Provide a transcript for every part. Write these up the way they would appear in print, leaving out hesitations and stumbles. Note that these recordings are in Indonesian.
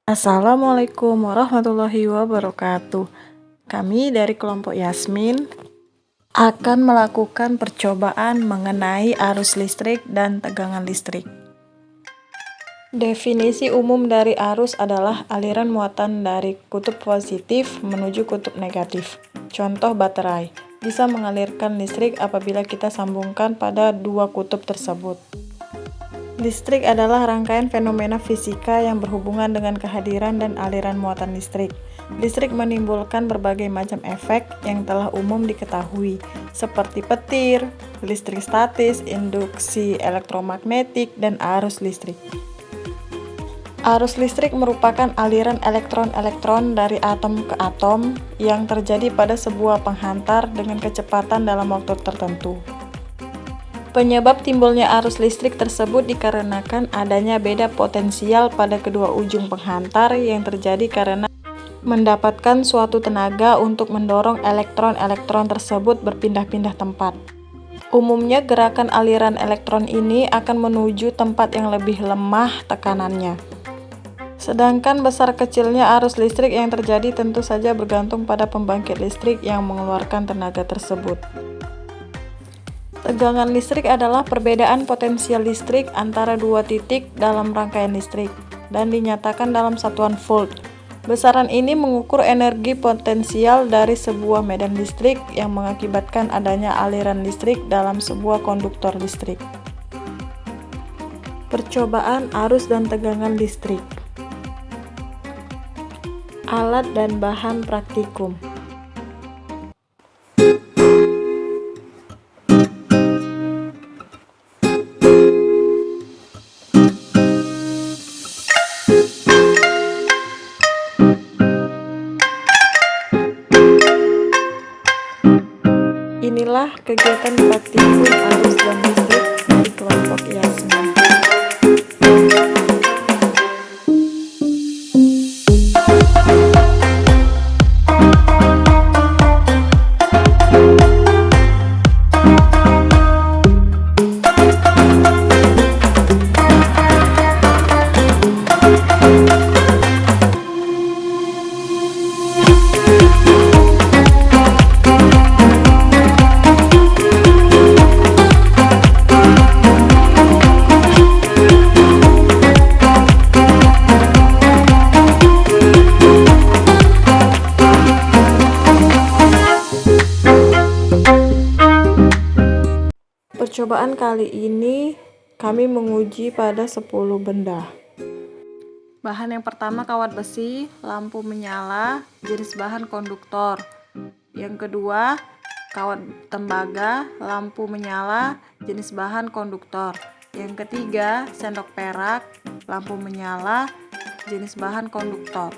Assalamualaikum warahmatullahi wabarakatuh. Kami dari kelompok Yasmin akan melakukan percobaan mengenai arus listrik dan tegangan listrik. Definisi umum dari arus adalah aliran muatan dari kutub positif menuju kutub negatif. Contoh baterai bisa mengalirkan listrik apabila kita sambungkan pada dua kutub tersebut. Listrik adalah rangkaian fenomena fisika yang berhubungan dengan kehadiran dan aliran muatan listrik. Listrik menimbulkan berbagai macam efek yang telah umum diketahui, seperti petir, listrik statis, induksi elektromagnetik, dan arus listrik. Arus listrik merupakan aliran elektron-elektron dari atom ke atom yang terjadi pada sebuah penghantar dengan kecepatan dalam waktu tertentu. Penyebab timbulnya arus listrik tersebut dikarenakan adanya beda potensial pada kedua ujung penghantar yang terjadi karena mendapatkan suatu tenaga untuk mendorong elektron-elektron tersebut berpindah-pindah tempat. Umumnya gerakan aliran elektron ini akan menuju tempat yang lebih lemah tekanannya. Sedangkan besar kecilnya arus listrik yang terjadi tentu saja bergantung pada pembangkit listrik yang mengeluarkan tenaga tersebut. Tegangan listrik adalah perbedaan potensial listrik antara dua titik dalam rangkaian listrik dan dinyatakan dalam satuan volt. Besaran ini mengukur energi potensial dari sebuah medan listrik yang mengakibatkan adanya aliran listrik dalam sebuah konduktor listrik. Percobaan arus dan tegangan listrik. Alat dan bahan praktikum. Inilah kegiatan praktikum arus dan listrik dari kelompok Yasmin. Percobaan kali ini kami menguji pada 10 benda. Bahan yang pertama kawat besi, lampu menyala, jenis bahan konduktor. Yang kedua, kawat tembaga, lampu menyala, jenis bahan konduktor. Yang ketiga, sendok perak, lampu menyala, jenis bahan konduktor.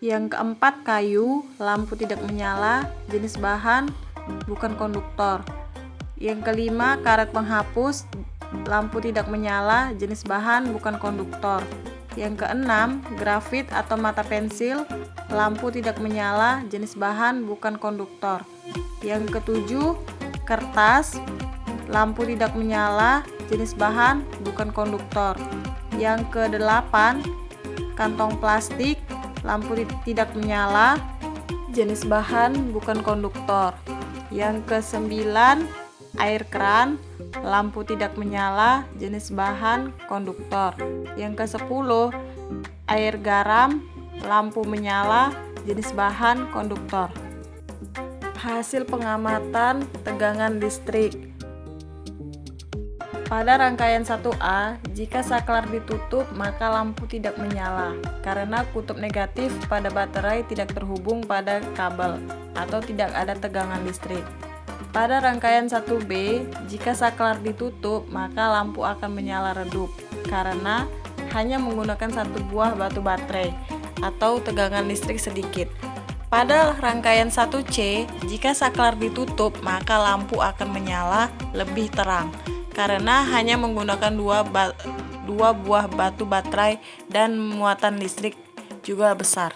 Yang keempat, kayu, lampu tidak menyala, jenis bahan bukan konduktor. Yang kelima, karet penghapus, lampu tidak menyala, jenis bahan bukan konduktor. Yang keenam, grafit atau mata pensil, lampu tidak menyala, jenis bahan bukan konduktor. Yang ketujuh, kertas, lampu tidak menyala, jenis bahan bukan konduktor. Yang kedelapan, kantong plastik, lampu tidak menyala, jenis bahan bukan konduktor. Yang kesembilan, air keran, lampu tidak menyala, jenis bahan konduktor. Yang ke-10, air garam, lampu menyala, jenis bahan konduktor. Hasil pengamatan tegangan listrik. Pada rangkaian 1A, jika saklar ditutup maka lampu tidak menyala karena kutub negatif pada baterai tidak terhubung pada kabel atau tidak ada tegangan listrik. Pada rangkaian 1B, jika saklar ditutup, maka lampu akan menyala redup karena hanya menggunakan satu buah batu baterai atau tegangan listrik sedikit. Pada rangkaian 1C, jika saklar ditutup, maka lampu akan menyala lebih terang karena hanya menggunakan dua buah batu baterai dan muatan listrik juga besar.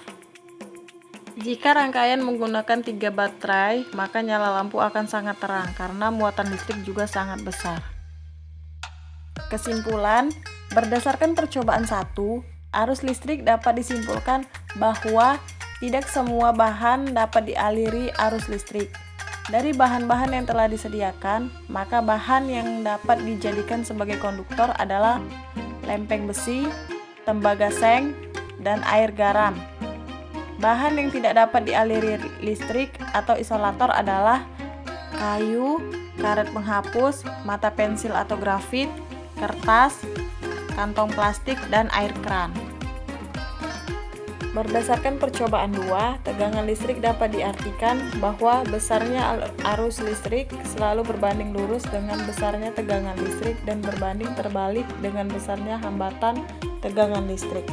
Jika rangkaian menggunakan 3 baterai, maka nyala lampu akan sangat terang karena muatan listrik juga sangat besar. Kesimpulan, berdasarkan percobaan 1, arus listrik dapat disimpulkan bahwa tidak semua bahan dapat dialiri arus listrik. Dari bahan-bahan yang telah disediakan, maka bahan yang dapat dijadikan sebagai konduktor adalah lempeng besi, tembaga seng, dan air garam. Bahan yang tidak dapat dialiri listrik atau isolator adalah kayu, karet penghapus, mata pensil atau grafit, kertas, kantong plastik, dan air keran. Berdasarkan percobaan 2, tegangan listrik dapat diartikan bahwa besarnya arus listrik selalu berbanding lurus dengan besarnya tegangan listrik dan berbanding terbalik dengan besarnya hambatan tegangan listrik.